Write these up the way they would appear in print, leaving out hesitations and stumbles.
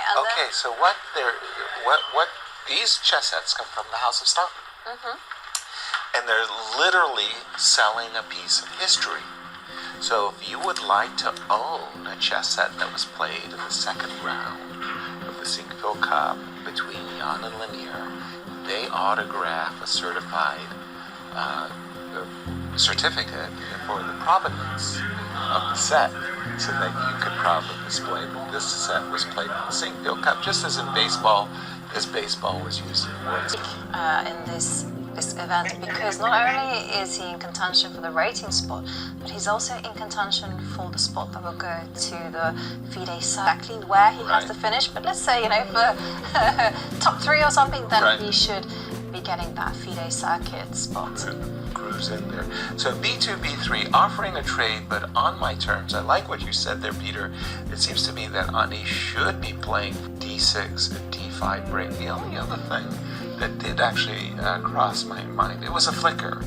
And okay, so what these chess sets come from the House of Stone. And they're literally selling a piece of history. So if you would like to own a chess set that was played in the second round of the Sinquefield Cup between Jan and Lanier, they autograph a certified certificate for the provenance of the set, so that you could proudly display that this set was played in the Sinquefield Cup, just as in baseball, as baseball was used in the World Cup. In this event, because not only is he in contention for the rating spot, but he's also in contention for the spot that will go to the FIDE exactly where he has to finish. But let's say, for top 3 or something, then he should be getting that FIDE circuit spot. Cruise in there. So B2, B3, offering a trade, but on my terms. I like what you said there, Peter. It seems to me that Anish should be playing D6 and D5 break. The only other thing that did actually cross my mind, it was a flicker,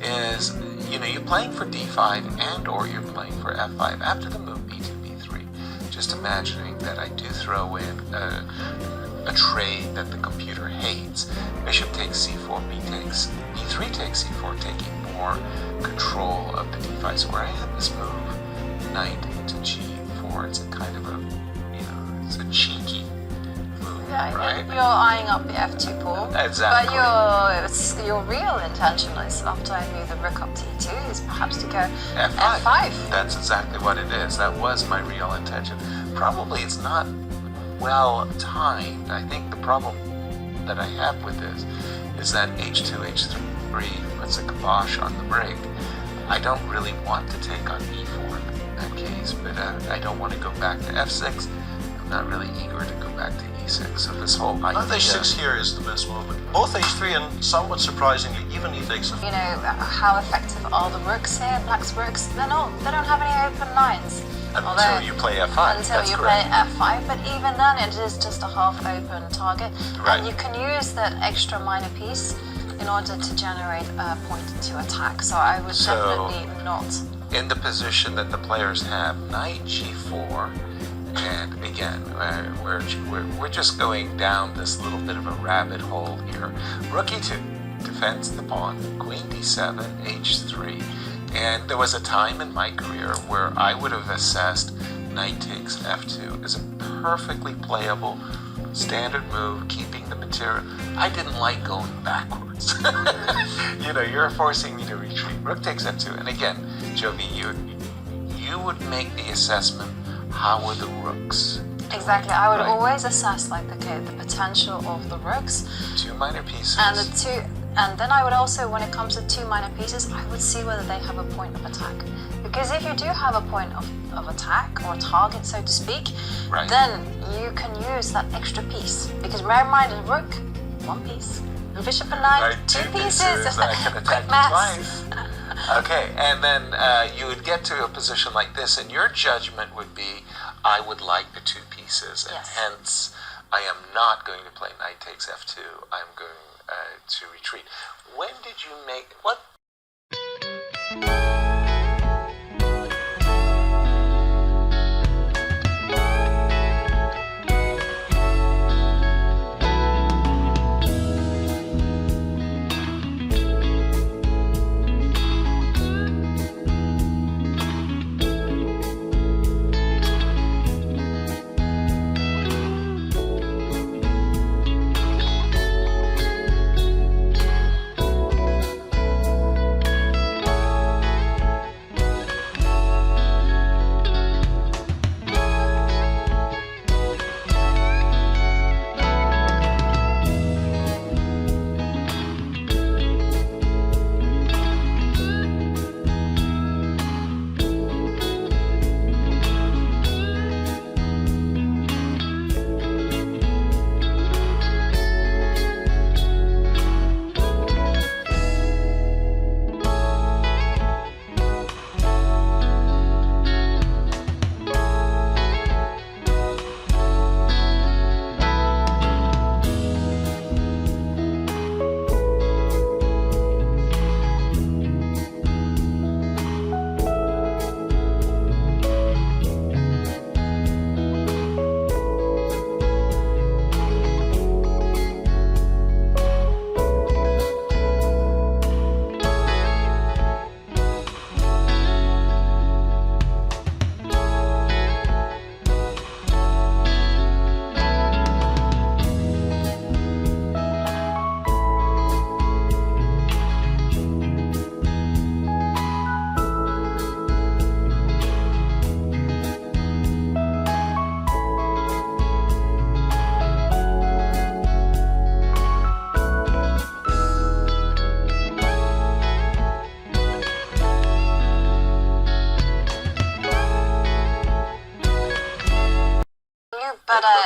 is you're playing for D5 and or you're playing for F5 after the move B2, B3. Just imagining that I do throw in a trade that the computer hates. Bishop takes C4, B3 takes C4, taking more control of the D5 square. I had this move, knight to G4. It's a kind of it's a cheeky move, right? You're eyeing up the F2 pawn. Exactly. But your real intention is, after I move the rook up to E2, is perhaps to go F5. That's exactly what it is. That was my real intention. Probably it's not well timed. I think the problem that I have with this is that H2, H3 puts a kibosh on the break. I don't really want to take on E4 in that case, but I don't want to go back to F6. I'm not really eager to go back to E6. So this whole idea... H6 here is the best movement. Both H3 and, somewhat surprisingly, even E takes... How effective are the rooks here? Black's rooks, they don't have any open lines. Until you play F5. Until you play F5, but even then it is just a half-open target. Right. And you can use that extra minor piece in order to generate a point to attack. So I would definitely not. In the position that the players have, knight G4, and again, we're just going down this little bit of a rabbit hole here. Rook E2 defends the pawn, queen D7, H3. And there was a time in my career where I would have assessed knight takes F2 as a perfectly playable standard move, keeping the material. I didn't like going backwards. You're forcing me to retreat. Rook takes F2. And again, Jovi, you would make the assessment, how are the rooks? Exactly. I would always assess the potential of the rooks. 2 minor pieces. And then I would also, when it comes to 2 minor pieces, I would see whether they have a point of attack. Because if you do have a point of attack, or target, so to speak, then you can use that extra piece. Because bear in mind, a rook, 1 piece. A bishop and knight, 2 pieces. I can attack twice. Okay, and then you would get to a position like this, and your judgment would be, I would like the 2 pieces, and hence I am not going to play knight takes F2. I'm going to retreat. When did you make what?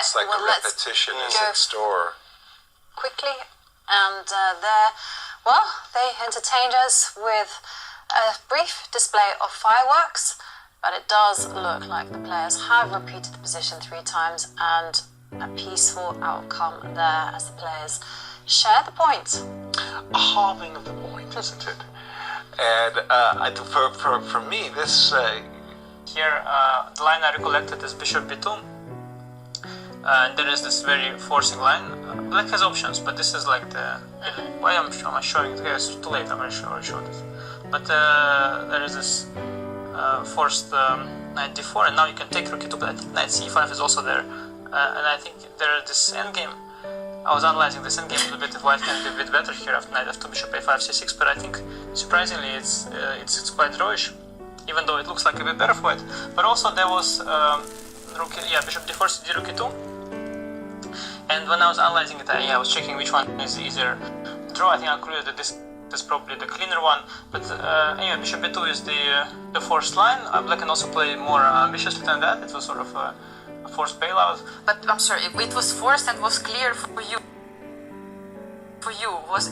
looks like well, the let's repetition is go in store. quickly, and they entertained us with a brief display of fireworks, but it does look like the players have repeated the position 3 times, and a peaceful outcome there as the players share the point. A halving of the point, isn't it? And for me, this Here, the line I recollected is bishop b2. And there is this very forcing line. Black has options, but this is like the... Why am I showing it? It's too late, I'm not sure I showed it. But there is this forced knight d4, and now you can take rook e2, but I think knight c5 is also there. And I think there is this endgame. I was analyzing this endgame a little bit, if white can be a bit better here after knight f2, bishop a5, c6, but I think surprisingly it's quite drawish, even though it looks like a bit better for white. But also there was bishop d4, cd, rook e2. And when I was analyzing it, I was checking which one is easier to draw. I think I concluded that this is probably the cleaner one. But anyway, bishop b2 is the forced line. Black can also play more ambitiously than that. It was sort of a forced bailout. But I'm sorry, it was forced and was clear for you.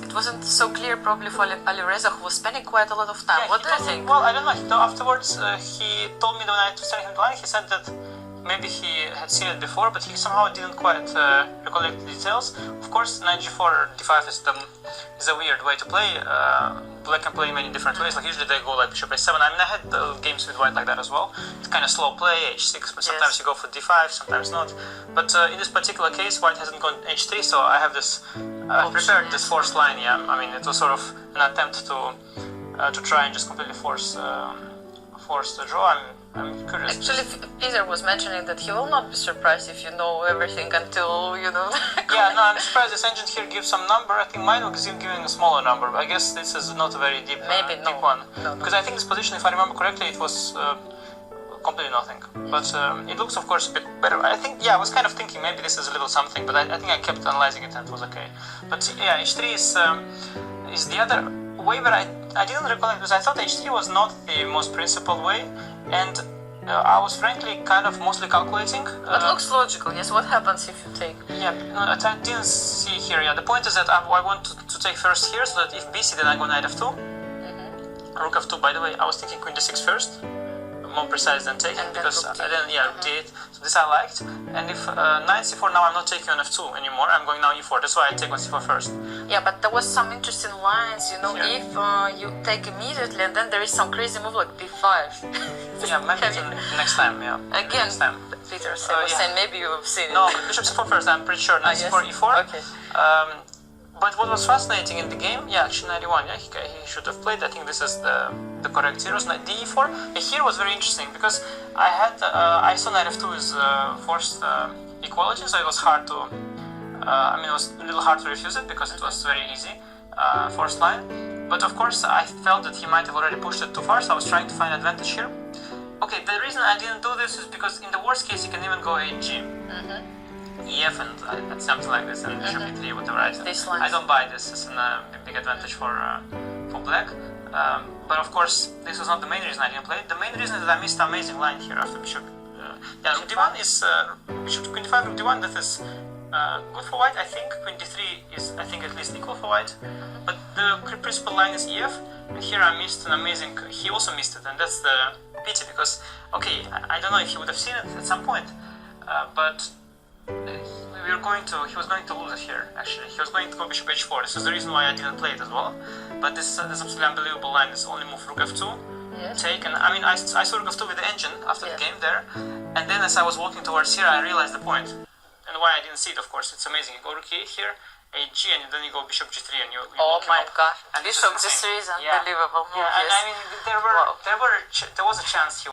It wasn't so clear probably for Alireza, who was spending quite a lot of time. Yeah, What do you think? Well, I don't know. Afterwards, he told me that when I was telling him the line, he said that maybe he had seen it before, but he somehow didn't quite recollect the details. Of course, knight g4, d5 is a weird way to play. Black can play many different ways. Like usually they go like bishop a7. I mean, I had games with white like that as well. It's kind of slow play, h6, but sometimes you go for d5, sometimes not. But in this particular case, white hasn't gone h3, so I have this prepared this forced line. Yeah, I mean, it was sort of an attempt to try and just completely force the draw. I'm curious. Actually, Peter was mentioning that he will not be surprised if you know everything until, you know... Yeah, no, I'm surprised this engine here gives some number. I think mine was giving a smaller number, but I guess this is not a very deep, deep one. No. Because I think this position, if I remember correctly, it was completely nothing. But it looks, of course, a bit better. I think, I was kind of thinking maybe this is a little something, but I think I kept analyzing it and it was okay. But yeah, h3 is the other way, but I didn't recollect, because I thought h3 was not the most principled way, and I was frankly kind of mostly calculating. But looks logical, yes. What happens if you take? Yeah, no, I didn't see here. Yeah, the point is that I want to take first here, so that if bc, then I go knight f2. Rook f2, by the way, I was thinking queen d6 first. More precise than taking, because I didn't, rook d8, so this I liked. And if knight c4, now I'm not taking on f2 anymore, I'm going now e4, that's why I take on c4 first. Yeah, but there was some interesting lines, you know, if you take immediately and then there is some crazy move like b5. Yeah, maybe next time, Again, next time. Peter was saying maybe you have seen it. No, bishop c4 first, I'm pretty sure, knight c4, e4. Okay. But what was fascinating in the game, actually 91, he should have played. I think this is the correct zeros. Knight d4. Here was very interesting because I saw knight f2 is forced equality, so it was hard to. It was a little hard to refuse it because it was very easy forced line. But of course, I felt that he might have already pushed it too far, so I was trying to find advantage here. Okay, the reason I didn't do this is because in the worst case, you can even go hg. EF and something like this, and bishop e3, whatever. I don't buy this as a big advantage for black. But of course, this was not the main reason I didn't play it. The main reason is that I missed an amazing line here after bishop. Rook d1 is bishop to queen d5, rook d1. That is good for white. I think queen d3 is, I think, at least equal for white. But the principal line is EF, and here I missed an amazing. He also missed it, and that's the pity because I don't know if he would have seen it at some point, but. He was going to lose it here, actually. He was going to go bishop h4. This is the reason why I didn't play it as well. But this absolutely unbelievable line. This only move rook f2, take, and I saw rook f2 with the engine after the game there. And then as I was walking towards here, I realized the point. And why I didn't see it, of course, it's amazing. You go rook e8 here, hg, and then you go bishop g3, and you oh my god, and bishop g3 is unbelievable move. Yeah, and I mean, there was a chance he